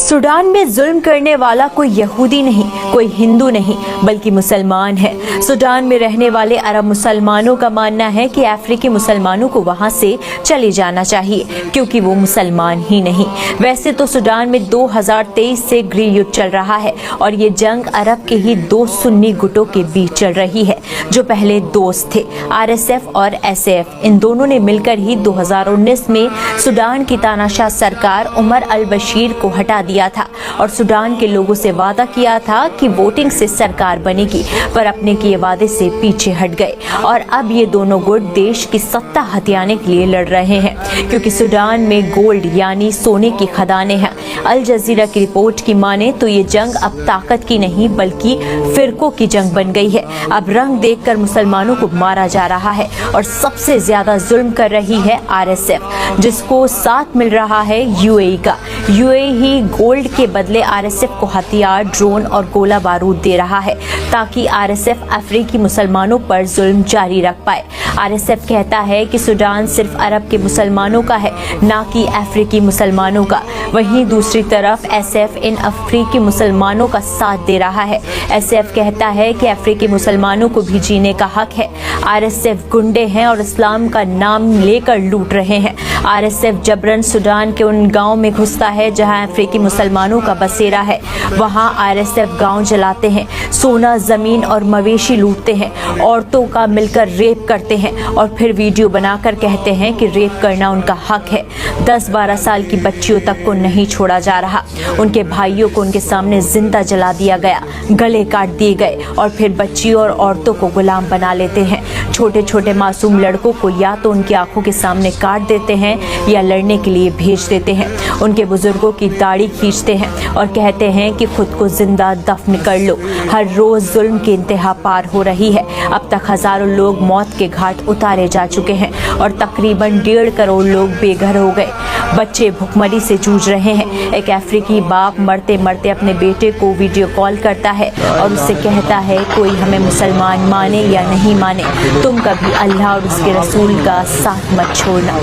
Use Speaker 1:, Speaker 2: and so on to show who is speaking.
Speaker 1: Sudan में जुल्म करने वाला कोई यहूदी नहीं, कोई हिंदू नहीं, बल्कि मुसलमान है। सूडान में रहने वाले अरब मुसलमानों का मानना है कि अफ्रीकी मुसलमानों को वहां से चले जाना चाहिए क्योंकि वो मुसलमान ही नहीं। वैसे तो सूडान में 2023 से गृह युद्ध चल रहा है और ये जंग अरब के ही दो सुन्नी गुटों के बीच चल रही है जो पहले दोस्त थे, RSF और SF। इन दोनों ने मिलकर ही 2019 में सूडान की तानाशाह सरकार उमर अल बशीर को हटा दिया था और सूडान के लोगों से वादा किया था कि वोटिंग से सरकार बनेगी, पर अपने किए वादे से पीछे हट गए और अब ये दोनों गुट देश की सत्ता हथियाने के लिए लड़ रहे हैं क्योंकि सूडान में गोल्ड यानी सोने की खदानें हैं। अल जजीरा की रिपोर्ट की माने तो ये जंग अब ताकत की नहीं बल्कि फिरकों की जंग बन गई है। अब रंग देखकर मुसलमानों को मारा जा रहा है और सबसे ज्यादा जुल्म कर रही है RSF, जिसको साथ मिल रहा है UAE का। UAE ही गोल्ड के बदले RSF को हथियार, ड्रोन और गोला बारूद दे रहा है ताकि RSF अफ्रीकी मुसलमानों पर जुल्म जारी रख पाए। RSF कहता है कि सूडान सिर्फ अरब के मुसलमानों का है, ना कि अफ्रीकी मुसलमानों का। वहीं दूसरी तरफ SF इन अफ्रीकी मुसलमानों का साथ दे रहा है। SF कहता है कि अफ्रीकी मुसलमानों को भी जीने का हक है। RSF गुंडे हैं और इस्लाम का नाम लेकर लूट रहे हैं। RSF जबरन सूडान के उन गाँव में घुसता है जहाँ अफ्रीकी मुसलमानों का बसेरा है। वहाँ RSF गाँव जलाते हैं, सोना, जमीन और मवेशी लूटते हैं, औरतों का मिलकर रेप करते हैं और फिर वीडियो बनाकर कहते हैं कि रेप करना उनका हक है। 10-12 साल की बच्चियों तक को नहीं छोड़ा जा रहा। उनके भाइयों को उनके सामने जिंदा जला दिया गया, गले काट दिए गए और फिर बच्चियों और औरतों को गुलाम बना लेते हैं। छोटे छोटे मासूम लड़कों को या तो उनकी आंखों के सामने काट देते हैं या लड़ने के लिए भेज देते हैं। उनके बुजुर्गों की दाढ़ी खींचते हैं और कहते हैं कि खुद को जिंदा दफन कर लो। हर रोज जुल्म की इंतहा पार हो रही है। अब तक हजारों लोग मौत के घाट उतारे जा चुके हैं और तकरीबन 1.5 करोड़ लोग बेघर हो गए। बच्चे भुखमरी से जूझ रहे हैं। एक अफ्रीकी बाप मरते मरते अपने बेटे को वीडियो कॉल करता है और उससे कहता है कोई हमें मुसलमान माने या नहीं माने, तुम कभी अल्लाह और उसके रसूल का साथ मत छोड़ना।